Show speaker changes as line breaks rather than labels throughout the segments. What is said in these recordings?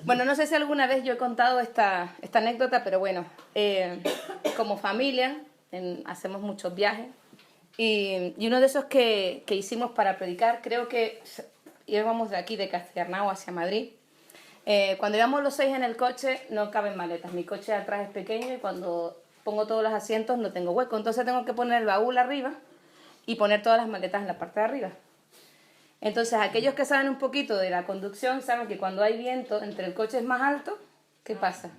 Bueno, no sé si alguna vez yo he contado esta anécdota, pero bueno, como familia hacemos muchos viajes y uno de esos que hicimos para predicar, creo que íbamos de aquí, de Castellarnau hacia Madrid. Cuando íbamos los 6 en el coche no caben maletas, mi coche de atrás es pequeño y cuando pongo todos los asientos no tengo hueco, entonces tengo que poner el baúl arriba y poner todas las maletas en la parte de arriba. Entonces, aquellos que saben un poquito de la conducción saben que cuando hay viento, entre el coche es más alto, ¿qué pasa?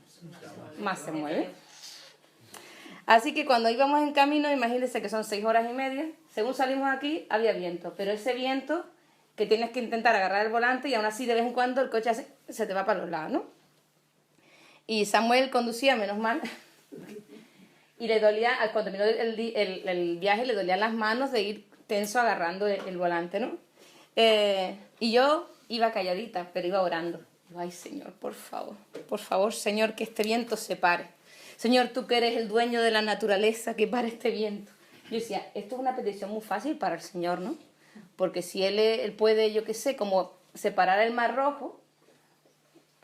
Más se mueve. Así que cuando íbamos en camino, imagínense que son 6 horas y media, según salimos aquí, había viento, pero ese viento que tienes que intentar agarrar el volante y aún así de vez en cuando el coche se te va para los lados, ¿no? Y Samuel conducía, menos mal, y le dolía, cuando terminó el viaje, le dolían las manos de ir tenso agarrando el volante, ¿no? Y yo iba calladita, pero iba orando. Digo, ay, Señor, por favor, Señor, que este viento se pare. Señor, tú que eres el dueño de la naturaleza, que pare este viento. Yo decía, esto es una petición muy fácil para el Señor, ¿no? Porque si Él puede, yo qué sé, como separar el Mar Rojo,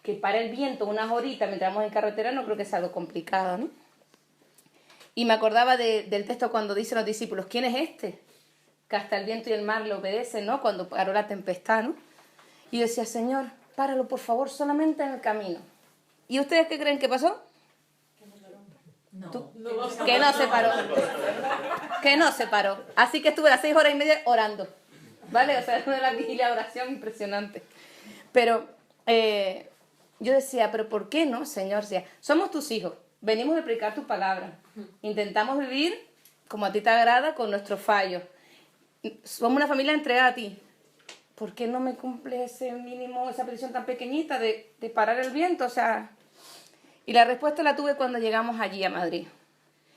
que pare el viento unas horitas mientras vamos en carretera, no creo que sea algo complicado, ¿no? Y me acordaba del texto cuando dicen los discípulos, ¿quién es este? Que hasta el viento y el mar le obedecen, ¿no? Cuando paró la tempestad, ¿no? Y yo decía, Señor, páralo por favor solamente en el camino. ¿Y ustedes qué creen que pasó? Que no se paró. Que no se paró. Así que estuve las 6 horas y media orando. ¿Vale? O sea, es una vigilia de oración impresionante. Pero yo decía, ¿pero por qué no, Señor? O sea, somos tus hijos. Venimos a predicar tu palabra. Intentamos vivir como a ti te agrada con nuestros fallos. Somos una familia entregada a ti. ¿Por qué no me cumples ese mínimo, esa petición tan pequeñita de parar el viento? O sea, y la respuesta la tuve cuando llegamos allí a Madrid.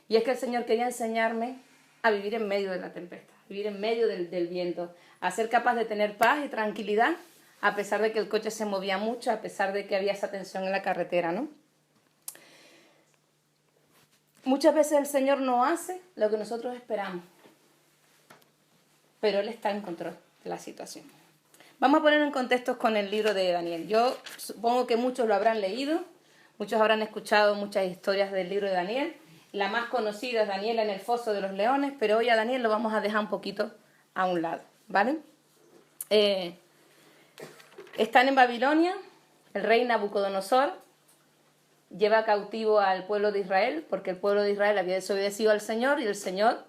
Y es que el Señor quería enseñarme a vivir en medio de la tempestad, vivir en medio del viento, a ser capaz de tener paz y tranquilidad, a pesar de que el coche se movía mucho, a pesar de que había esa tensión en la carretera, ¿no? Muchas veces el Señor no hace lo que nosotros esperamos, pero Él está en control de la situación. Vamos a poner en contexto con el libro de Daniel. Yo supongo que muchos lo habrán leído, muchos habrán escuchado muchas historias del libro de Daniel. La más conocida es Daniel en el foso de los leones, pero hoy a Daniel lo vamos a dejar un poquito a un lado, ¿vale? Están en Babilonia, el rey Nabucodonosor lleva cautivo al pueblo de Israel, porque el pueblo de Israel había desobedecido al Señor y el Señor,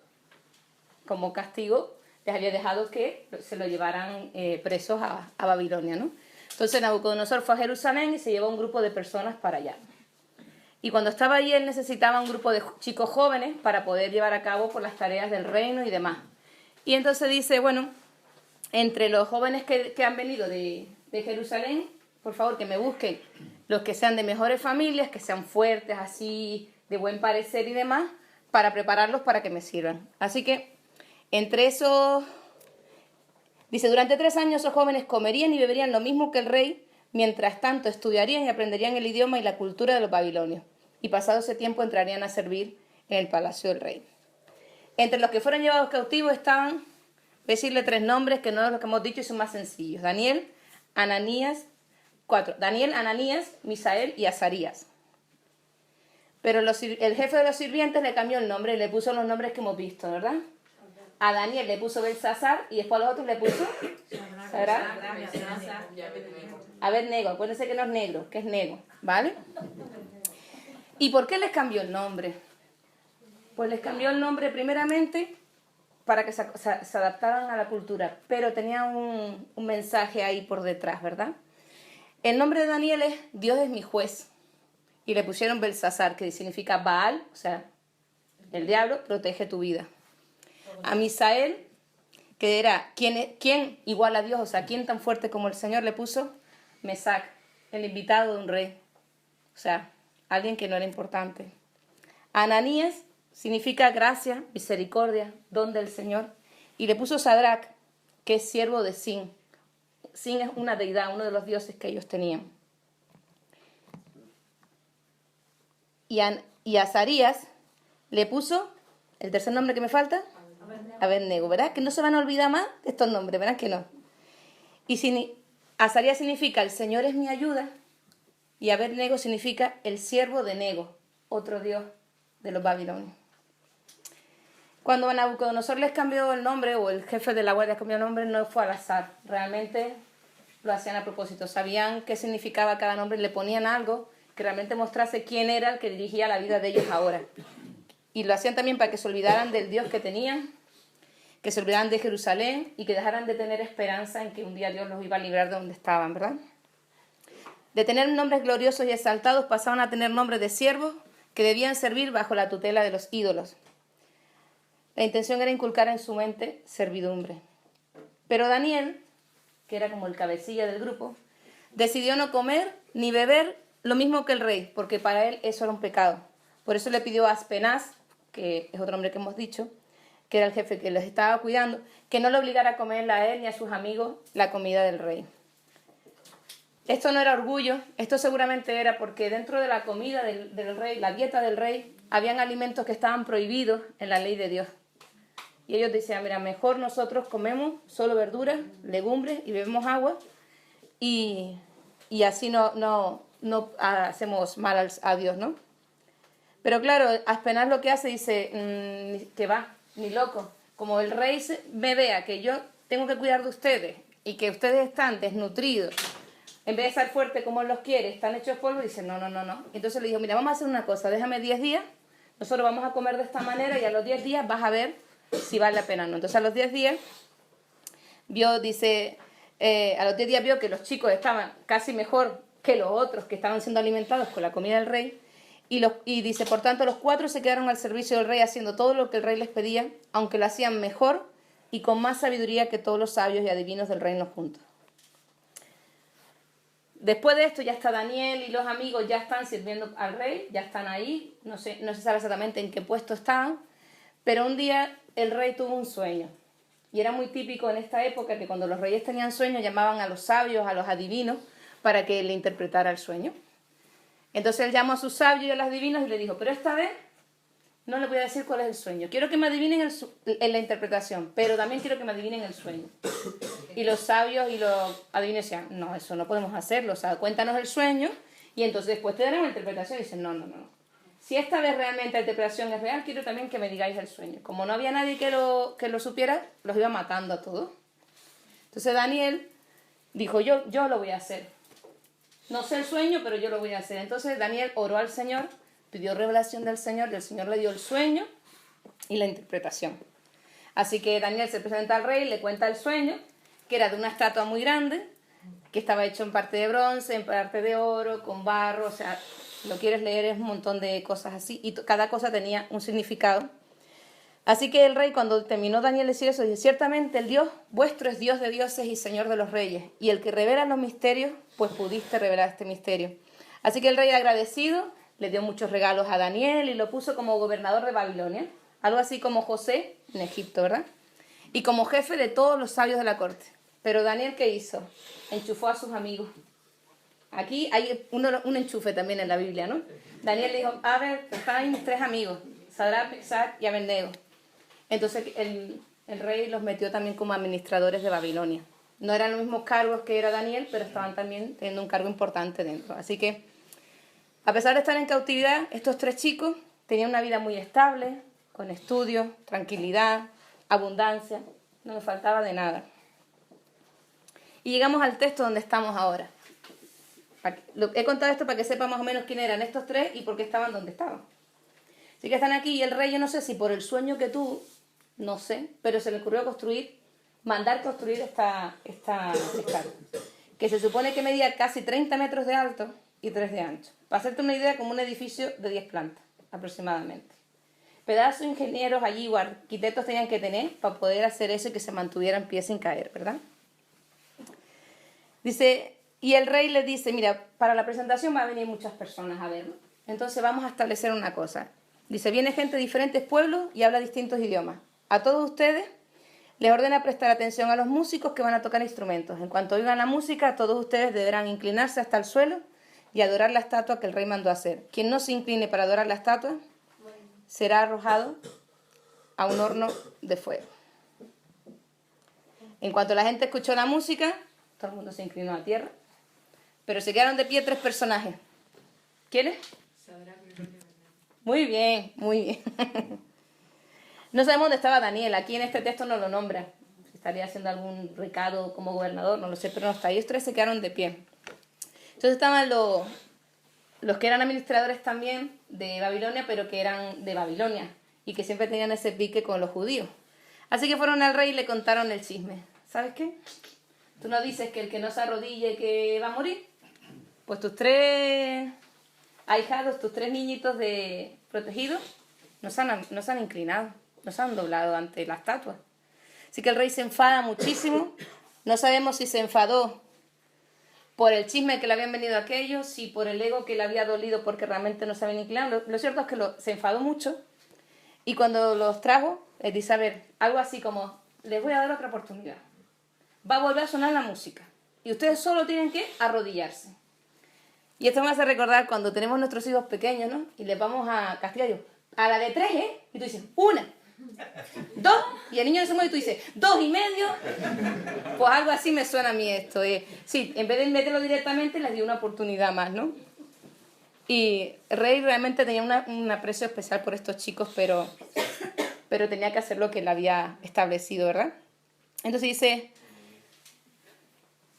como castigo, les había dejado que se lo llevaran presos a Babilonia, ¿no? Entonces Nabucodonosor fue a Jerusalén y se llevó un grupo de personas para allá. Y cuando estaba allí él necesitaba un grupo de chicos jóvenes para poder llevar a cabo por las tareas del reino y demás. Y entonces dice, bueno, entre los jóvenes que han venido de Jerusalén, por favor que me busquen los que sean de mejores familias, que sean fuertes, así, de buen parecer y demás, para prepararlos para que me sirvan. Así que entre esos, dice, durante 3 años esos jóvenes comerían y beberían lo mismo que el rey, mientras tanto estudiarían y aprenderían el idioma y la cultura de los babilonios. Y pasado ese tiempo entrarían a servir en el palacio del rey. Entre los que fueron llevados cautivos estaban, decirle 3 nombres que no es lo que hemos dicho y son más sencillos. Daniel, Ananías, 4. Daniel, Ananías, Misael y Azarías. Pero el jefe de los sirvientes le cambió el nombre y le puso los nombres que hemos visto, ¿verdad? A Daniel le puso Belsasar y después a los otros le puso Sadrach, Abednego. Acuérdense que no es negro, que es nego, ¿vale? ¿Y por qué les cambió el nombre? Pues les cambió el nombre primeramente para que se adaptaran a la cultura, pero tenía un mensaje ahí por detrás, ¿verdad? El nombre de Daniel es Dios es mi juez. Y le pusieron Belsasar, que significa Baal, o sea, el diablo protege tu vida. A Misael, que era ¿quién igual a Dios? O sea, ¿quién tan fuerte como el Señor? Le puso Mesac, el invitado de un rey. O sea, alguien que no era importante. Ananías significa gracia, misericordia, don del Señor. Y le puso Sadrach, que es siervo de Sin. Sin es una deidad, uno de los dioses que ellos tenían. Y a Azarías le puso, el tercer nombre que me falta, Abednego, ¿verdad? Que no se van a olvidar más de estos nombres, ¿verdad que no? Y Azarías significa el Señor es mi ayuda y Abed-nego significa el siervo de Nego, otro dios de los babilonios. Cuando Nabucodonosor les cambió el nombre, o el jefe de la guardia cambió el nombre, no fue al azar. Realmente lo hacían a propósito. Sabían qué significaba cada nombre y le ponían algo que realmente mostrase quién era el que dirigía la vida de ellos ahora. Y lo hacían también para que se olvidaran del Dios que tenían, que se olvidaran de Jerusalén y que dejaran de tener esperanza en que un día Dios los iba a librar de donde estaban, ¿verdad? De tener nombres gloriosos y exaltados pasaban a tener nombres de siervos que debían servir bajo la tutela de los ídolos. La intención era inculcar en su mente servidumbre. Pero Daniel, que era como el cabecilla del grupo, decidió no comer ni beber lo mismo que el rey, porque para él eso era un pecado. Por eso le pidió a Aspenaz, que es otro hombre que hemos dicho, que era el jefe que les estaba cuidando, que no le obligara a comer a él ni a sus amigos la comida del rey. Esto no era orgullo, esto seguramente era porque dentro de la comida del rey, la dieta del rey, habían alimentos que estaban prohibidos en la ley de Dios. Y ellos decían, mira, mejor nosotros comemos solo verduras, legumbres y bebemos agua y así no hacemos mal a Dios, ¿no? Pero claro, Aspenaz lo que hace, dice, que va, ni loco. Como el rey me vea que yo tengo que cuidar de ustedes y que ustedes están desnutridos, en vez de estar fuertes como él los quiere, están hechos polvo, dice, no. Entonces le dijo, mira, vamos a hacer una cosa, déjame 10 días, nosotros vamos a comer de esta manera y a los 10 días vas a ver si vale la pena o no. Entonces a los 10 días vio, a los 10 días vio que los chicos estaban casi mejor que los otros que estaban siendo alimentados con la comida del rey y dice, por tanto los 4 se quedaron al servicio del rey haciendo todo lo que el rey les pedía, aunque lo hacían mejor y con más sabiduría que todos los sabios y adivinos del reino juntos. Después de esto ya está Daniel y los amigos ya están sirviendo al rey, ya están ahí, no se sabe exactamente en qué puesto estaban, pero un día el rey tuvo un sueño. Y era muy típico en esta época que cuando los reyes tenían sueños llamaban a los sabios, a los adivinos, para que le interpretara el sueño. Entonces él llamó a sus sabios y a los adivinos y le dijo, pero esta vez no le voy a decir cuál es el sueño. Quiero que me adivinen en la interpretación, pero también quiero que me adivinen el sueño. Y los sabios y los adivinos decían, no, eso no podemos hacerlo, o sea, cuéntanos el sueño y entonces después te darán la interpretación. Y dicen, no. Si esta vez realmente la interpretación es real, quiero también que me digáis el sueño. Como no había nadie que lo supiera, los iba matando a todos. Entonces Daniel dijo, yo lo voy a hacer. No sé el sueño, pero yo lo voy a hacer. Entonces Daniel oró al Señor, pidió revelación del Señor y el Señor le dio el sueño y la interpretación. Así que Daniel se presenta al rey, le cuenta el sueño, que era de una estatua muy grande, que estaba hecho en parte de bronce, en parte de oro, con barro, o sea, lo quieres leer, es un montón de cosas así, y cada cosa tenía un significado. Así que el rey, cuando terminó Daniel de decir eso, dice, ciertamente el Dios vuestro es Dios de dioses y Señor de los reyes, y el que revela los misterios, pues pudiste revelar este misterio. Así que el rey agradecido le dio muchos regalos a Daniel y lo puso como gobernador de Babilonia, algo así como José en Egipto, ¿verdad? Y como jefe de todos los sabios de la corte. Pero Daniel, ¿qué hizo? Enchufó a sus amigos. Aquí hay un enchufe también en la Biblia, ¿no? Daniel le dijo, a ver, están mis 3 amigos, Sadrach, Mesach y Abed-nego. Entonces el rey los metió también como administradores de Babilonia. No eran los mismos cargos que era Daniel, pero estaban también teniendo un cargo importante dentro. Así que, a pesar de estar en cautividad, estos 3 chicos tenían una vida muy estable, con estudios, tranquilidad, abundancia, no les faltaba de nada. Y llegamos al texto donde estamos ahora. He contado esto para que sepa más o menos quién eran estos 3 y por qué estaban donde estaban. Así que están aquí y el rey, yo no sé si por el sueño que tuvo, no sé, pero se le ocurrió mandar construir esta estatua, que se supone que medía casi 30 metros de alto y 3 de ancho. Para hacerte una idea, como un edificio de 10 plantas, aproximadamente. Pedazos de ingenieros allí o arquitectos tenían que tener para poder hacer eso y que se mantuviera en pie sin caer, ¿verdad? Dice, y el rey le dice, mira, para la presentación va a venir muchas personas a verlo. Entonces vamos a establecer una cosa. Dice, viene gente de diferentes pueblos y habla distintos idiomas. A todos ustedes les ordena prestar atención a los músicos que van a tocar instrumentos. En cuanto oigan la música, todos ustedes deberán inclinarse hasta el suelo y adorar la estatua que el rey mandó hacer. Quien no se incline para adorar la estatua será arrojado a un horno de fuego. En cuanto la gente escuchó la música, todo el mundo se inclinó a tierra. Pero se quedaron de pie 3 personajes. ¿Quiénes? Muy bien, muy bien. No sabemos dónde estaba Daniel, aquí en este texto no lo nombra. Estaría haciendo algún recado como gobernador, no lo sé, pero no está. Ellos 3 se quedaron de pie. Entonces estaban los que eran administradores también de Babilonia, pero que eran de Babilonia y que siempre tenían ese pique con los judíos. Así que fueron al rey y le contaron el chisme. ¿Sabes qué? Tú no dices que el que no se arrodille que va a morir. Pues tus 3 ahijados, tus 3 niñitos protegidos, no se han inclinado, no se han doblado ante la estatua. Así que el rey se enfada muchísimo. No sabemos si se enfadó por el chisme que le habían venido a aquellos, si por el ego que le había dolido porque realmente no se habían inclinado. Lo cierto es que se enfadó mucho. Y cuando los trajo, les dice, a ver, algo así como, les voy a dar otra oportunidad. Va a volver a sonar la música. Y ustedes solo tienen que arrodillarse. Y esto me hace recordar cuando tenemos nuestros hijos pequeños, ¿no? Y les vamos a castigar, yo, a la de 3, ¿eh? Y tú dices, 1, 2, y el niño se mueve y tú dices, 2 y medio. Pues algo así me suena a mí esto. Sí, en vez de meterlo directamente, les di una oportunidad más, ¿no? Y el rey realmente tenía un aprecio especial por estos chicos, pero tenía que hacer lo que él había establecido, ¿verdad? Entonces dice,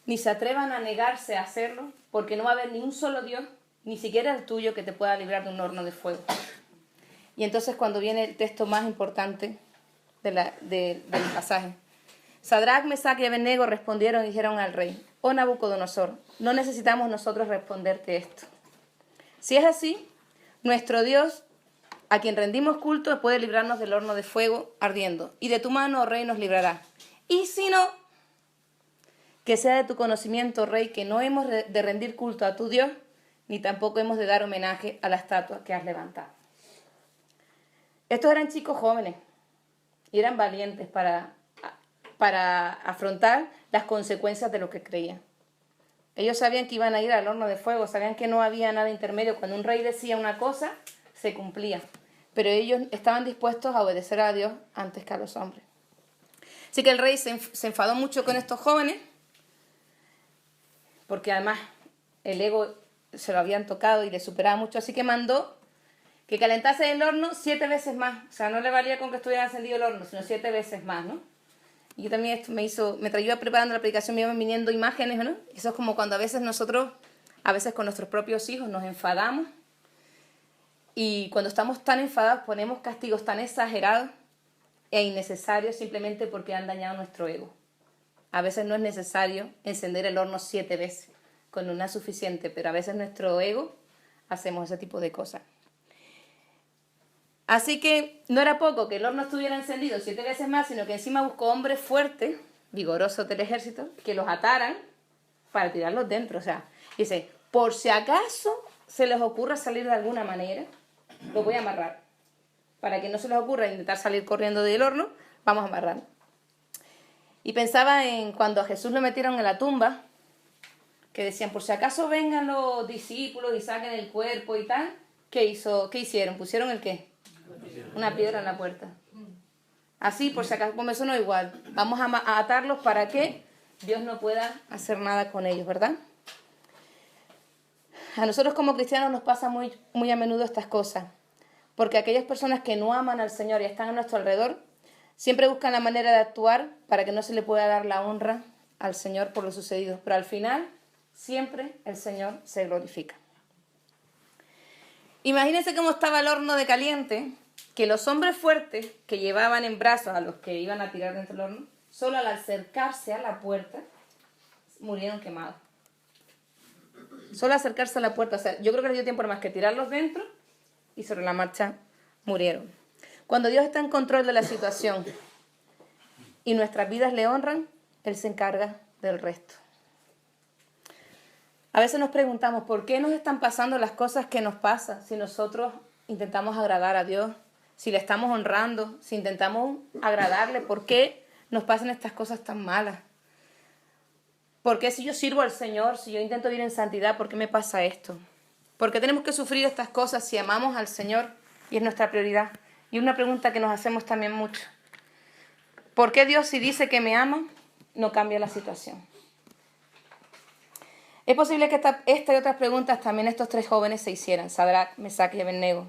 ni se atrevan a negarse a hacerlo, porque no va a haber ni un solo Dios, ni siquiera el tuyo, que te pueda librar de un horno de fuego. Y entonces cuando viene el texto más importante del pasaje, Sadrac, Mesac y Abednego respondieron y dijeron al rey, oh Nabucodonosor, no necesitamos nosotros responderte esto. Si es así, nuestro Dios, a quien rendimos culto, puede librarnos del horno de fuego ardiendo, y de tu mano, oh rey, nos librará. Y si no, que sea de tu conocimiento, rey, que no hemos de rendir culto a tu Dios, ni tampoco hemos de dar homenaje a la estatua que has levantado. Estos eran chicos jóvenes y eran valientes para afrontar las consecuencias de lo que creían. Ellos sabían que iban a ir al horno de fuego, sabían que no había nada intermedio. Cuando un rey decía una cosa, se cumplía. Pero ellos estaban dispuestos a obedecer a Dios antes que a los hombres. Así que el rey se enfadó mucho con estos jóvenes, porque además el ego se lo habían tocado y le superaba mucho, así que mandó que calentase el horno 7 veces más. O sea, no le valía con que estuviera encendido el horno, sino 7 veces más, ¿no? Y yo también esto mientras yo iba preparando la predicación, me iban viniendo imágenes, ¿no? Eso es como cuando a veces con nuestros propios hijos nos enfadamos, y cuando estamos tan enfadados ponemos castigos tan exagerados e innecesarios simplemente porque han dañado nuestro ego. A veces no es necesario encender el horno 7 veces, con una es suficiente, pero a veces nuestro ego hacemos ese tipo de cosas. Así que no era poco que el horno estuviera encendido 7 veces más, sino que encima buscó hombres fuertes, vigorosos del ejército, que los ataran para tirarlos dentro. O sea, dice, por si acaso se les ocurra salir de alguna manera, los voy a amarrar. Para que no se les ocurra intentar salir corriendo del horno, vamos a amarrar. Y pensaba en cuando a Jesús lo metieron en la tumba, que decían, por si acaso vengan los discípulos y saquen el cuerpo y tal. ¿Qué hicieron? ¿Pusieron el qué? Una piedra en la puerta. Así, por si acaso, como eso no es igual. Vamos a atarlos para que Dios no pueda hacer nada con ellos, ¿verdad? A nosotros como cristianos nos pasa muy, muy a menudo estas cosas. Porque aquellas personas que no aman al Señor y están a nuestro alrededor, siempre buscan la manera de actuar para que no se le pueda dar la honra al Señor por lo sucedido. Pero al final, siempre el Señor se glorifica. Imagínense cómo estaba el horno de caliente, que los hombres fuertes que llevaban en brazos a los que iban a tirar dentro del horno, solo al acercarse a la puerta, murieron quemados. Solo acercarse a la puerta. O sea, yo creo que les dio tiempo más que tirarlos dentro y sobre la marcha murieron. Cuando Dios está en control de la situación y nuestras vidas le honran, Él se encarga del resto. A veces nos preguntamos, ¿por qué nos están pasando las cosas que nos pasan si nosotros intentamos agradar a Dios? Si le estamos honrando, si intentamos agradarle, ¿por qué nos pasan estas cosas tan malas? ¿Por qué si yo sirvo al Señor, si yo intento vivir en santidad, por qué me pasa esto? ¿Por qué tenemos que sufrir estas cosas si amamos al Señor y es nuestra prioridad? Y una pregunta que nos hacemos también mucho. ¿Por qué Dios, si dice que me ama, no cambia la situación? Es posible que esta y otras preguntas también estos tres jóvenes se hicieran, Sadrach, Mesach y Abednego.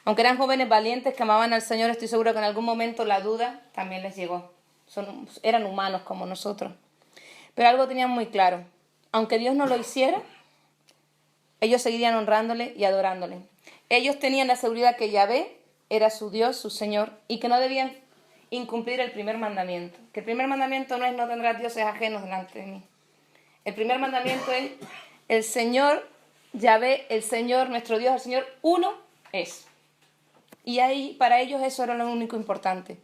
Aunque eran jóvenes valientes que amaban al Señor, estoy seguro que en algún momento la duda también les llegó. Eran humanos como nosotros. Pero algo tenían muy claro. Aunque Dios no lo hiciera, ellos seguirían honrándole y adorándole. Ellos tenían la seguridad que Yahvé era su Dios, su Señor, y que no debían incumplir el primer mandamiento. Que el primer mandamiento no es no tendrás dioses ajenos delante de mí. El primer mandamiento es el Señor, Yahvé, el Señor, nuestro Dios, el Señor, uno es. Y ahí para ellos eso era lo único importante.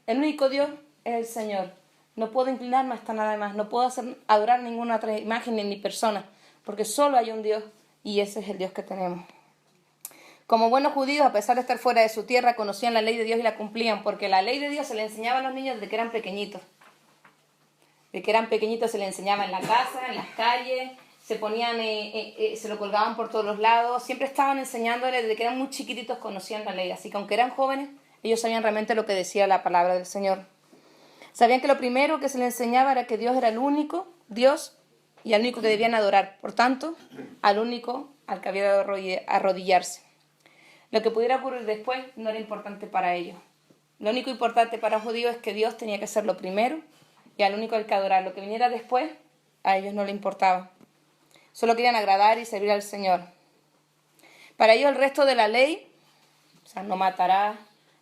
El único Dios es el Señor. No puedo inclinarme hasta nada más. No puedo adorar ninguna otra imagen ni persona. Porque solo hay un Dios y ese es el Dios que tenemos. Como buenos judíos, a pesar de estar fuera de su tierra, conocían la ley de Dios y la cumplían. Porque la ley de Dios se le enseñaba a los niños desde que eran pequeñitos. Desde que eran pequeñitos se le enseñaba en la casa, en las calles. Se ponían, se lo colgaban por todos los lados. Siempre estaban enseñándoles, desde que eran muy chiquititos conocían la ley. Así que aunque eran jóvenes, ellos sabían realmente lo que decía la palabra del Señor. Sabían que lo primero que se les enseñaba era que Dios era el único Dios y al único que debían adorar. Por tanto, al único al que había de arrodillarse. Lo que pudiera ocurrir después no era importante para ellos. Lo único importante para un judío es que Dios tenía que ser lo primero y al único al que adorar. Lo que viniera después, a ellos no les importaba. Solo querían agradar y servir al Señor. Para ellos el resto de la ley, o sea, no matarás,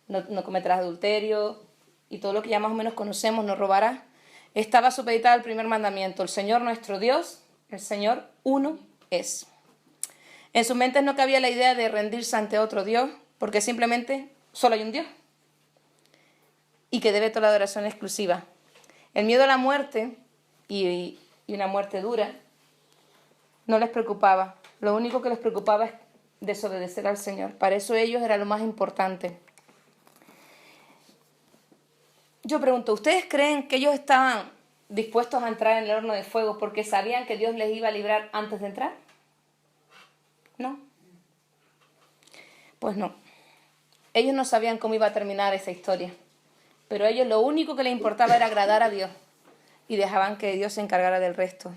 no cometerás adulterio y todo lo que ya más o menos conocemos, no robarás, estaba supeditada al primer mandamiento. El Señor nuestro Dios, el Señor uno es. En sus mentes no cabía la idea de rendirse ante otro Dios, porque simplemente solo hay un Dios y que debe toda la adoración exclusiva. El miedo a la muerte y una muerte dura no les preocupaba. Lo único que les preocupaba es desobedecer al Señor. Para eso ellos era lo más importante. Yo pregunto, ¿ustedes creen que ellos estaban dispuestos a entrar en el horno de fuego porque sabían que Dios les iba a librar antes de entrar? ¿No? Pues no. Ellos no sabían cómo iba a terminar esa historia. Pero a ellos lo único que les importaba era agradar a Dios. Y dejaban que Dios se encargara del resto.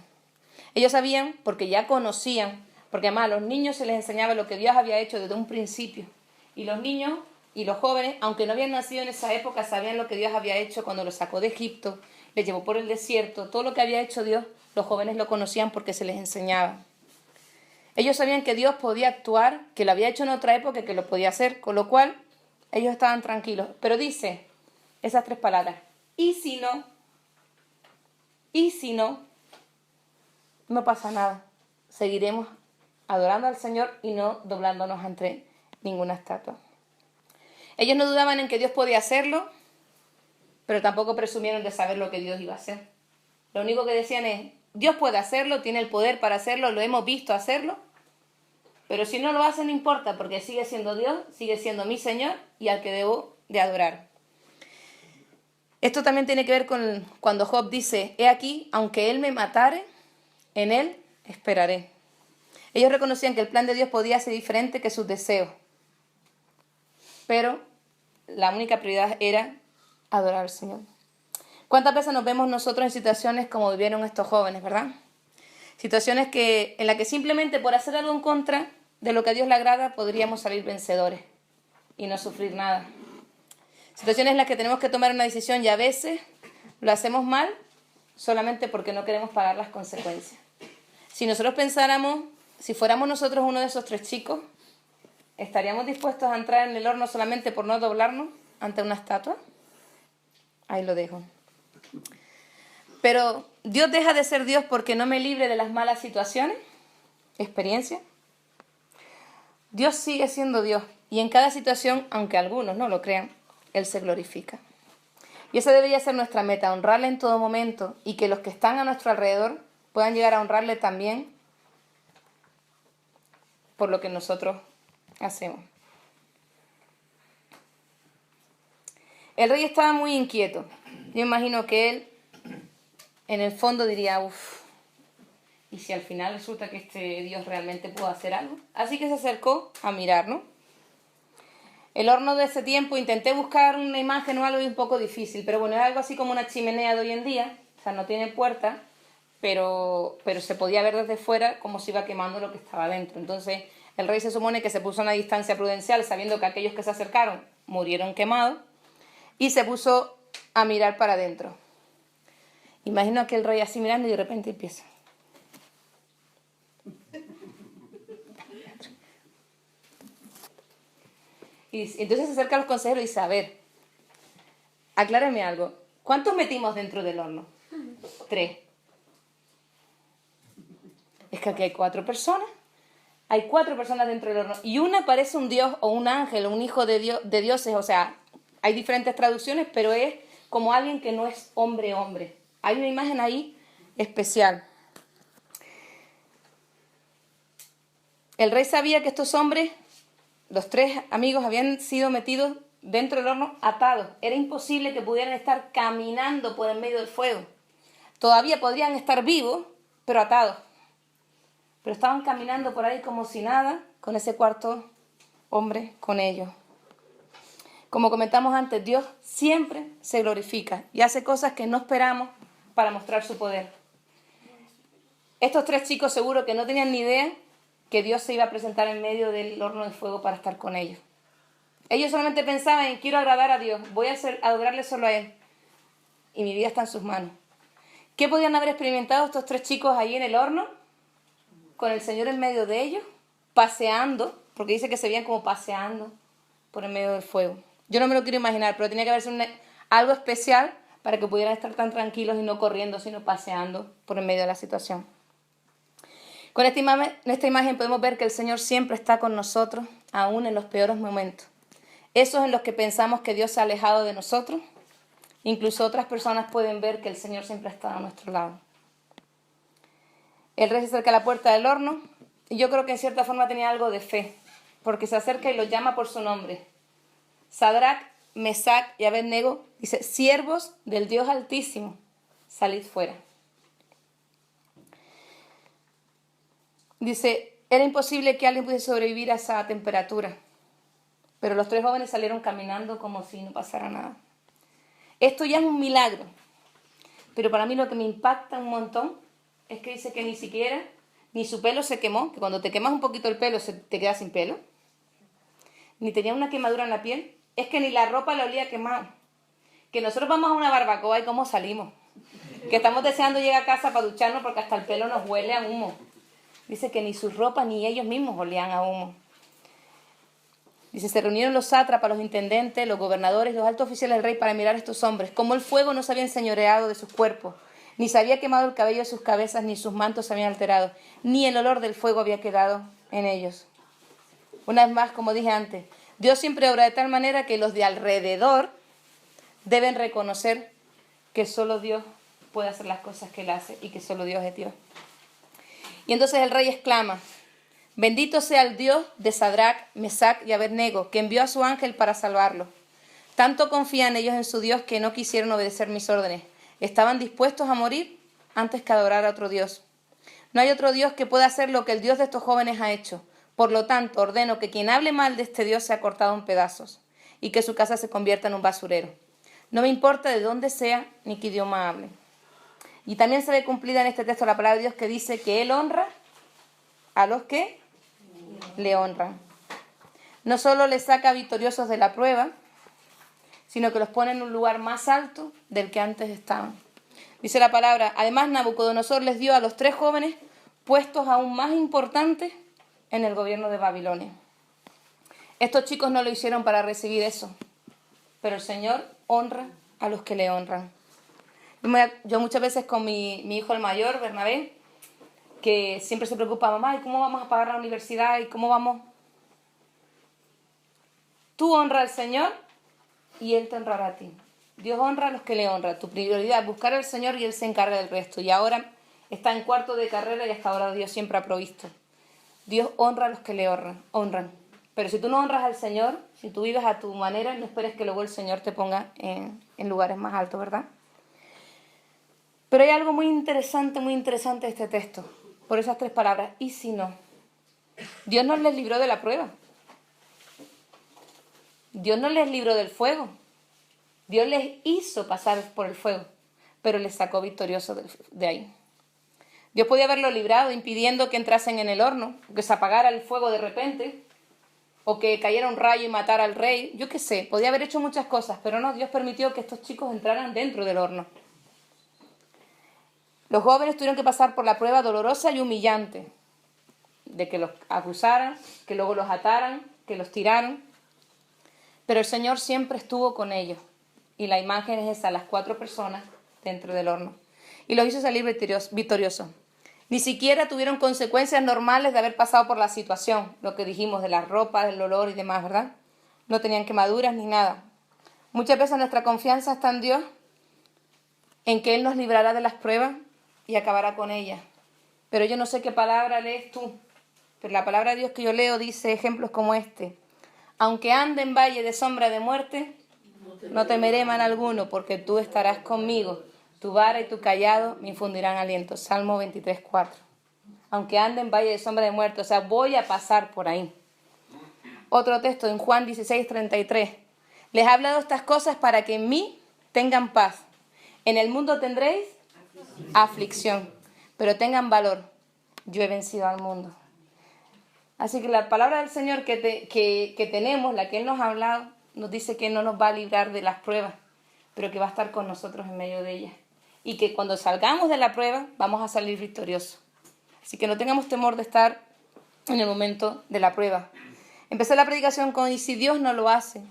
Ellos sabían, porque ya conocían, porque además a los niños se les enseñaba lo que Dios había hecho desde un principio. Y los niños y los jóvenes, aunque no habían nacido en esa época, sabían lo que Dios había hecho cuando los sacó de Egipto, les llevó por el desierto. Todo lo que había hecho Dios, los jóvenes lo conocían porque se les enseñaba. Ellos sabían que Dios podía actuar, que lo había hecho en otra época y que lo podía hacer, con lo cual ellos estaban tranquilos. Pero dice esas tres palabras, y si no, no pasa nada. Seguiremos adorando al Señor y no doblándonos ante ninguna estatua. Ellos no dudaban en que Dios podía hacerlo, pero tampoco presumieron de saber lo que Dios iba a hacer. Lo único que decían es, Dios puede hacerlo, tiene el poder para hacerlo, lo hemos visto hacerlo, pero si no lo hace no importa, porque sigue siendo Dios, sigue siendo mi Señor y al que debo de adorar. Esto también tiene que ver con cuando Job dice, he aquí, aunque él me matare, en él esperaré. Ellos reconocían que el plan de Dios podía ser diferente que sus deseos, pero la única prioridad era adorar al Señor. ¿Cuántas veces nos vemos nosotros en situaciones como vivieron estos jóvenes, verdad? Situaciones en las que simplemente por hacer algo en contra de lo que a Dios le agrada podríamos salir vencedores y no sufrir nada. Situaciones en las que tenemos que tomar una decisión y a veces lo hacemos mal solamente porque no queremos pagar las consecuencias. Si nosotros pensáramos, si fuéramos nosotros uno de esos tres chicos, ¿estaríamos dispuestos a entrar en el horno solamente por no doblarnos ante una estatua? Ahí lo dejo. Pero Dios deja de ser Dios porque no me libre de las malas situaciones, experiencias. Dios sigue siendo Dios y en cada situación, aunque algunos no lo crean, Él se glorifica. Y esa debería ser nuestra meta, honrarle en todo momento y que los que están a nuestro alrededor puedan llegar a honrarle también por lo que nosotros hacemos. El rey estaba muy inquieto. Yo imagino que él, en el fondo, diría, ¿y si al final resulta que este Dios realmente puede hacer algo? Así que se acercó a mirar, ¿no? El horno de ese tiempo, intenté buscar una imagen o algo y un poco difícil, pero bueno, es algo así como una chimenea de hoy en día, o sea, no tiene puerta, pero se podía ver desde fuera cómo se iba quemando lo que estaba dentro. Entonces el rey se supone que se puso a una distancia prudencial, sabiendo que aquellos que se acercaron murieron quemados, y se puso a mirar para adentro. Imagino a aquel rey así mirando y de repente empieza. Y entonces se acerca a los consejeros y dice, a ver, aclárame algo, ¿cuántos metimos dentro del horno? 3. Es que aquí hay 4 personas. Hay 4 personas dentro del horno. Y una parece un dios o un ángel o un hijo de dioses. O sea, hay diferentes traducciones, pero es como alguien que no es hombre. Hay una imagen ahí especial. El rey sabía que estos hombres, los 3 amigos, habían sido metidos dentro del horno atados. Era imposible que pudieran estar caminando por el medio del fuego. Todavía podrían estar vivos, pero atados. Pero estaban caminando por ahí como si nada, con ese 4 hombre con ellos. Como comentamos antes, Dios siempre se glorifica y hace cosas que no esperamos para mostrar su poder. Estos 3 chicos seguro que no tenían ni idea que Dios se iba a presentar en medio del horno de fuego para estar con ellos. Ellos solamente pensaban en quiero agradar a Dios, voy a adorarle solo a Él. Y mi vida está en sus manos. ¿Qué podían haber experimentado estos 3 chicos ahí en el horno? Con el Señor en medio de ellos, paseando, porque dice que se veían como paseando por el medio del fuego. Yo no me lo quiero imaginar, pero tenía que haber algo especial para que pudieran estar tan tranquilos y no corriendo, sino paseando por el medio de la situación. Con esta imagen podemos ver que el Señor siempre está con nosotros, aún en los peores momentos. Esos en los que pensamos que Dios se ha alejado de nosotros, incluso otras personas pueden ver que el Señor siempre está a nuestro lado. El rey se acerca a la puerta del horno y yo creo que en cierta forma tenía algo de fe, porque se acerca y los llama por su nombre. Sadrac, Mesac y Abednego, dice, siervos del Dios Altísimo, salid fuera. Dice, era imposible que alguien pudiese sobrevivir a esa temperatura, pero los 3 jóvenes salieron caminando como si no pasara nada. Esto ya es un milagro, pero para mí lo que me impacta un montón es que dice que ni siquiera, ni su pelo se quemó, que cuando te quemas un poquito el pelo te queda sin pelo, ni tenía una quemadura en la piel, es que ni la ropa le olía quemado. Que nosotros vamos a una barbacoa y cómo salimos, que estamos deseando llegar a casa para ducharnos porque hasta el pelo nos huele a humo. Dice que ni su ropa ni ellos mismos olían a humo. Dice, se reunieron los sátrapas, los intendentes, los gobernadores, los altos oficiales del rey para mirar a estos hombres, cómo el fuego no se había enseñoreado de sus cuerpos, ni se había quemado el cabello de sus cabezas, ni sus mantos se habían alterado, ni el olor del fuego había quedado en ellos. Una vez más, como dije antes, Dios siempre obra de tal manera que los de alrededor deben reconocer que solo Dios puede hacer las cosas que Él hace y que solo Dios es Dios. Y entonces el rey exclama, bendito sea el Dios de Sadrac, Mesac y Abednego, que envió a su ángel para salvarlos. Tanto confían ellos en su Dios que no quisieron obedecer mis órdenes. Estaban dispuestos a morir antes que adorar a otro Dios. No hay otro Dios que pueda hacer lo que el Dios de estos jóvenes ha hecho. Por lo tanto, ordeno que quien hable mal de este Dios sea cortado en pedazos y que su casa se convierta en un basurero. No me importa de dónde sea ni qué idioma hable. Y también se ve cumplida en este texto la palabra de Dios que dice que Él honra a los que le honran. No solo les saca victoriosos de la prueba, sino que los pone en un lugar más alto del que antes estaban. Dice la palabra, además Nabucodonosor les dio a los 3 jóvenes puestos aún más importantes en el gobierno de Babilonia. Estos chicos no lo hicieron para recibir eso, pero el Señor honra a los que le honran. Yo muchas veces con mi hijo el mayor, Bernabé, que siempre se preocupa, mamá, ¿y cómo vamos a pagar la universidad? ¿Y cómo vamos? Tú honra al Señor y Él te honrará a ti. Dios honra a los que le honran. Tu prioridad es buscar al Señor y Él se encarga del resto. Y ahora está en 4º de carrera y hasta ahora Dios siempre ha provisto. Dios honra a los que le honran. Pero si tú no honras al Señor, si tú vives a tu manera, no esperes que luego el Señor te ponga en lugares más altos, ¿verdad? Pero hay algo muy interesante de este texto. Por esas 3 palabras. ¿Y si no? Dios no les libró de la prueba. Dios no les libró del fuego. Dios les hizo pasar por el fuego, pero les sacó victoriosos de ahí. Dios podía haberlo librado impidiendo que entrasen en el horno, que se apagara el fuego de repente, o que cayera un rayo y matara al rey. Yo qué sé, podía haber hecho muchas cosas, pero no, Dios permitió que estos chicos entraran dentro del horno. Los jóvenes tuvieron que pasar por la prueba dolorosa y humillante de que los acusaran, que luego los ataran, que los tiraran. Pero el Señor siempre estuvo con ellos. Y la imagen es esa, las 4 personas dentro del horno. Y los hizo salir victoriosos. Ni siquiera tuvieron consecuencias normales de haber pasado por la situación. Lo que dijimos de las ropas, del olor y demás, ¿verdad? No tenían quemaduras ni nada. Muchas veces nuestra confianza está en Dios, en que Él nos librará de las pruebas y acabará con ellas. Pero yo no sé qué palabra lees tú. Pero la palabra de Dios que yo leo dice ejemplos como este. Aunque ande en valle de sombra de muerte, no temeré mal alguno, porque tú estarás conmigo. Tu vara y tu callado me infundirán aliento. Salmo 23:4. Aunque ande en valle de sombra de muerte, o sea, voy a pasar por ahí. Otro texto en Juan 16:33. Les he hablado estas cosas para que en mí tengan paz. En el mundo tendréis aflicción, pero tengan valor. Yo he vencido al mundo. Así que la palabra del Señor que tenemos, la que Él nos ha hablado, nos dice que no nos va a librar de las pruebas, pero que va a estar con nosotros en medio de ellas. Y que cuando salgamos de la prueba, vamos a salir victoriosos. Así que no tengamos temor de estar en el momento de la prueba. Empecé la predicación con, ¿y si Dios no lo hace?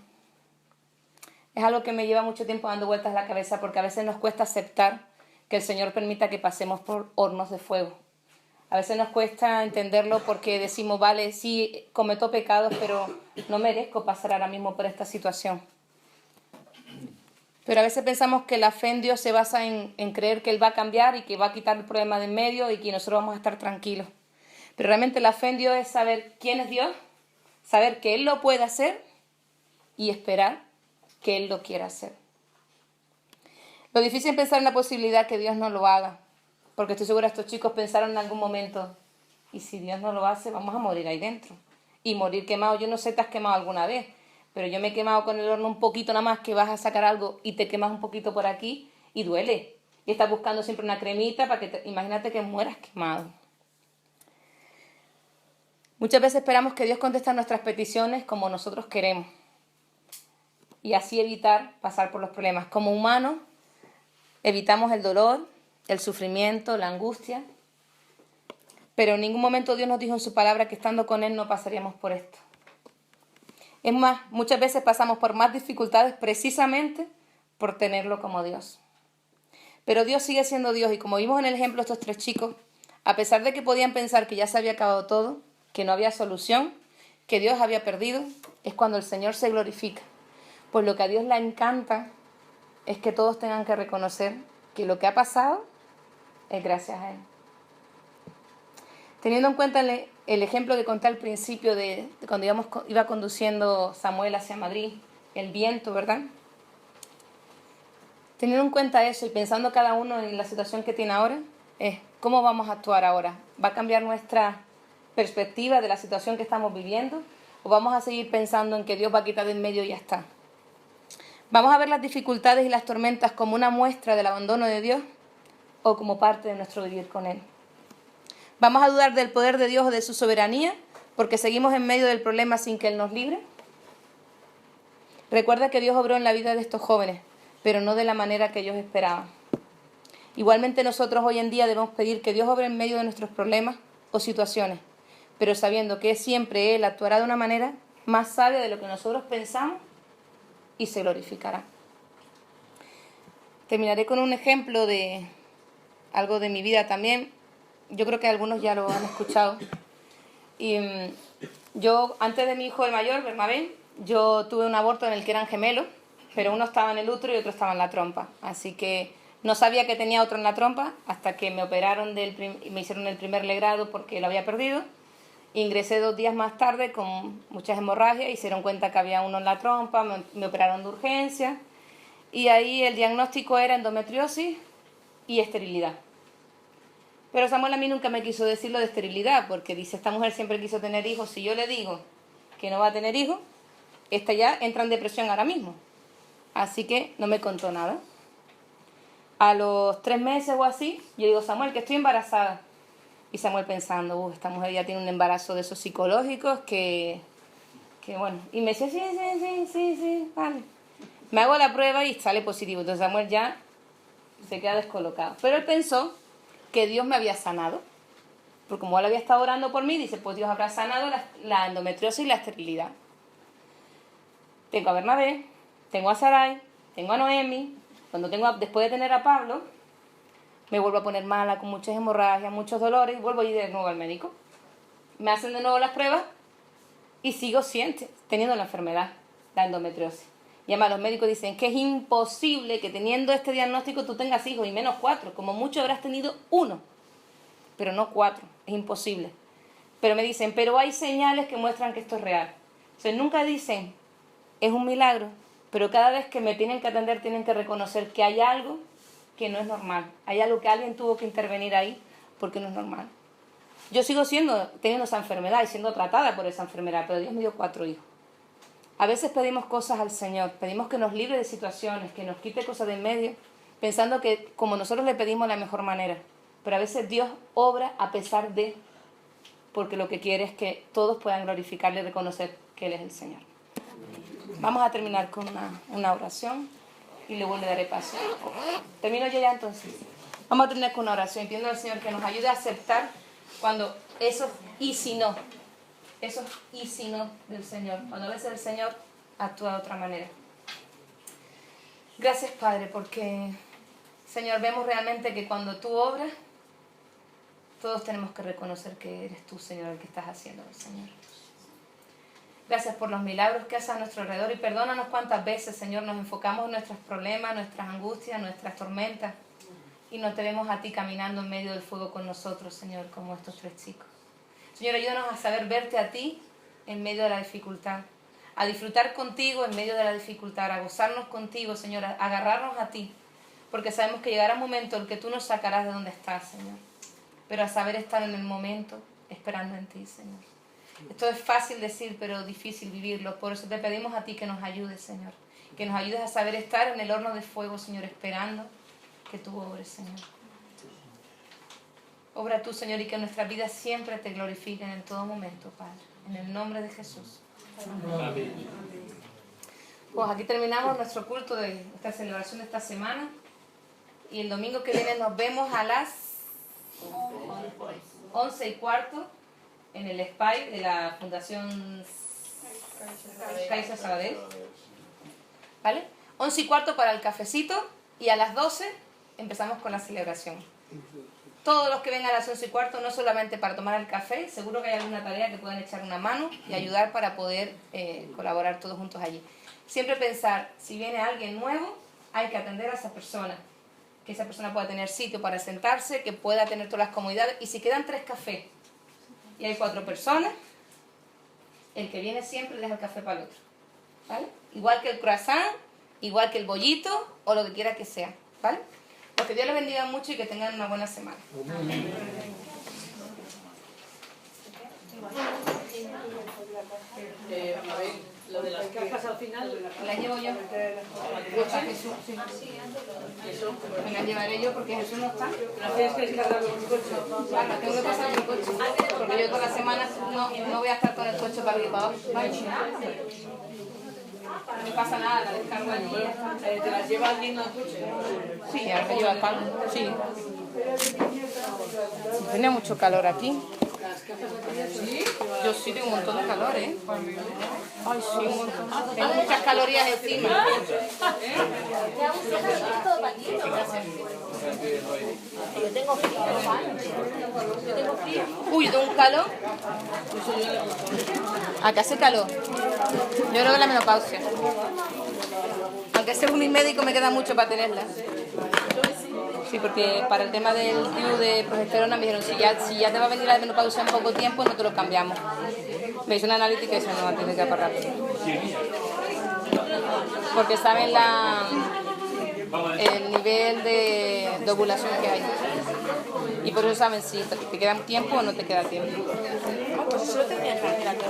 Es algo que me lleva mucho tiempo dando vueltas a la cabeza, porque a veces nos cuesta aceptar que el Señor permita que pasemos por hornos de fuego. A veces nos cuesta entenderlo porque decimos, vale, sí, cometo pecados, pero no merezco pasar ahora mismo por esta situación. Pero a veces pensamos que la fe en Dios se basa en creer que Él va a cambiar y que va a quitar el problema de en medio y que nosotros vamos a estar tranquilos. Pero realmente la fe en Dios es saber quién es Dios, saber que Él lo puede hacer y esperar que Él lo quiera hacer. Lo difícil es pensar en la posibilidad que Dios no lo haga. Porque estoy segura que estos chicos pensaron en algún momento, y si Dios no lo hace, vamos a morir ahí dentro. Y morir quemado, yo no sé, te has quemado alguna vez, pero yo me he quemado con el horno un poquito nada más, que vas a sacar algo y te quemas un poquito por aquí y duele. Y estás buscando siempre una cremita para que imagínate que mueras quemado. Muchas veces esperamos que Dios conteste nuestras peticiones como nosotros queremos. Y así evitar pasar por los problemas. Como humanos, evitamos el dolor, el sufrimiento, la angustia, pero en ningún momento Dios nos dijo en su palabra que estando con Él no pasaríamos por esto. Es más, muchas veces pasamos por más dificultades precisamente por tenerlo como Dios. Pero Dios sigue siendo Dios y como vimos en el ejemplo de estos 3 chicos, a pesar de que podían pensar que ya se había acabado todo, que no había solución, que Dios había perdido, es cuando el Señor se glorifica. Pues lo que a Dios le encanta es que todos tengan que reconocer que lo que ha pasado es gracias a Él. Teniendo en cuenta el ejemplo que conté al principio de cuando iba conduciendo Samuel hacia Madrid, el viento, ¿verdad? Teniendo en cuenta eso y pensando cada uno en la situación que tiene ahora, es cómo vamos a actuar ahora. ¿Va a cambiar nuestra perspectiva de la situación que estamos viviendo? ¿O vamos a seguir pensando en que Dios va a quitar de en medio y ya está? ¿Vamos a ver las dificultades y las tormentas como una muestra del abandono de Dios o como parte de nuestro vivir con Él? ¿Vamos a dudar del poder de Dios o de su soberanía porque seguimos en medio del problema sin que Él nos libre? Recuerda que Dios obró en la vida de estos jóvenes, pero no de la manera que ellos esperaban. Igualmente nosotros hoy en día debemos pedir que Dios obre en medio de nuestros problemas o situaciones, pero sabiendo que siempre Él actuará de una manera más sabia de lo que nosotros pensamos y se glorificará. Terminaré con un ejemplo de algo de mi vida también. Yo creo que algunos ya lo han escuchado. Y yo, antes de mi hijo el mayor, Bernabé, yo tuve un aborto en el que eran gemelos, pero uno estaba en el útero y otro estaba en la trompa. Así que no sabía que tenía otro en la trompa hasta que me operaron y me hicieron el primer legrado porque lo había perdido. Ingresé 2 días más tarde con muchas hemorragias y se dieron cuenta que había uno en la trompa, me operaron de urgencia. Y ahí el diagnóstico era endometriosis y esterilidad. Pero Samuel a mí nunca me quiso decir lo de esterilidad, porque dice, esta mujer siempre quiso tener hijos. Si yo le digo que no va a tener hijos, esta ya entra en depresión ahora mismo. Así que no me contó nada. A los 3 meses o así, yo digo, Samuel, que estoy embarazada. Y Samuel pensando, esta mujer ya tiene un embarazo de esos psicológicos que bueno. Y me dice, sí, vale. Me hago la prueba y sale positivo. Entonces Samuel ya se queda descolocado. Pero él pensó que Dios me había sanado. Porque como él había estado orando por mí, dice, pues Dios habrá sanado la endometriosis y la esterilidad. Tengo a Bernabé, tengo a Sarai, tengo a Noemi. Después de tener a Pablo, me vuelvo a poner mala con muchas hemorragias, muchos dolores, y vuelvo a ir de nuevo al médico. Me hacen de nuevo las pruebas y sigo teniendo la enfermedad, la endometriosis. Y además los médicos dicen que es imposible que teniendo este diagnóstico tú tengas hijos, y menos 4, como mucho habrás tenido 1, pero no 4, es imposible. Pero me dicen, pero hay señales que muestran que esto es real. O sea, nunca dicen, es un milagro, pero cada vez que me tienen que atender tienen que reconocer que hay algo que no es normal. Hay algo que alguien tuvo que intervenir ahí porque no es normal. Yo sigo teniendo esa enfermedad y siendo tratada por esa enfermedad, pero Dios me dio 4 hijos. A veces pedimos cosas al Señor, pedimos que nos libre de situaciones, que nos quite cosas de en medio, pensando que como nosotros le pedimos la mejor manera. Pero a veces Dios obra a pesar de, porque lo que quiere es que todos puedan glorificarle y reconocer que Él es el Señor. Vamos a terminar con una oración y luego le daré paso. Termino yo ya entonces. Vamos a terminar con una oración y pidiendo al Señor que nos ayude a aceptar cuando eso y si no. Eso y si no del Señor. Cuando a veces el Señor actúa de otra manera. Gracias, Padre, porque, Señor, vemos realmente que cuando tú obras, todos tenemos que reconocer que eres tú, Señor, el que estás haciendo, Señor. Gracias por los milagros que haces a nuestro alrededor y perdónanos cuántas veces, Señor, nos enfocamos en nuestros problemas, nuestras angustias, nuestras tormentas y no te vemos a ti caminando en medio del fuego con nosotros, Señor, como estos 3 chicos. Señor, ayúdanos a saber verte a ti en medio de la dificultad, a disfrutar contigo en medio de la dificultad, a gozarnos contigo, Señor, a agarrarnos a ti, porque sabemos que llegará un momento en el que tú nos sacarás de donde estás, Señor, pero a saber estar en el momento esperando en ti, Señor. Esto es fácil decir, pero difícil vivirlo, por eso te pedimos a ti que nos ayudes, Señor, que nos ayudes a saber estar en el horno de fuego, Señor, esperando que tú obres, Señor. Obra tú, Señor, y que nuestras vidas siempre te glorifiquen en todo momento, Padre. En el nombre de Jesús. Amén. Pues aquí terminamos nuestro culto de esta celebración de esta semana. Y el domingo que viene nos vemos a las 11:15 en el SPY de la Fundación Caixa Sabadell. ¿Vale? 11:15 para el cafecito y a las 12 empezamos con la celebración. Todos los que vengan a las 11:15, no solamente para tomar el café, seguro que hay alguna tarea que puedan echar una mano y ayudar para poder colaborar todos juntos allí. Siempre pensar, si viene alguien nuevo, hay que atender a esa persona. Que esa persona pueda tener sitio para sentarse, que pueda tener todas las comodidades. Y si quedan 3 cafés y hay 4 personas, el que viene siempre deja el café para el otro. ¿Vale? Igual que el croissant, igual que el bollito o lo que quiera que sea. ¿Vale? Pues que Dios les bendiga mucho y que tengan una buena semana. Amén.
Lo de las cajas al final
la llevo yo. Jesús, sí. Me la llevaré yo porque Jesús no está.
no tienes que descargarlo con el coche.
Claro, tengo que pasar mi coche. Porque yo todas las semanas no voy a estar con el coche para arriba y para abajo. ¿Vale? No me pasa nada, la descargo allí.
¿Te las lleva alguien al coche?
Sí, ahora me lleva el palo. Sí. Tenía mucho calor aquí. Yo sí tengo un montón de calor, ¿eh? Ay, sí, un montón. Tengo muchas calorías encima.
Yo tengo frío.
Uy, ¿de un calor? Acá hace calor. Yo creo que la menopausia. Aunque según mi médico me queda mucho para tenerla. Sí, porque para el tema del DIU de progesterona me dijeron, si ya te va a venir la menopausia en poco tiempo, no te lo cambiamos. Me hizo una analítica y eso no, antes de que aparrar. Porque saben el nivel de ovulación que hay. Y por eso saben si te queda tiempo o no te queda tiempo.
Pues eso lo tendrían que hacer aquí.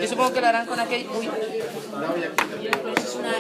Yo supongo que lo harán con aquel... Uy.
Pues es una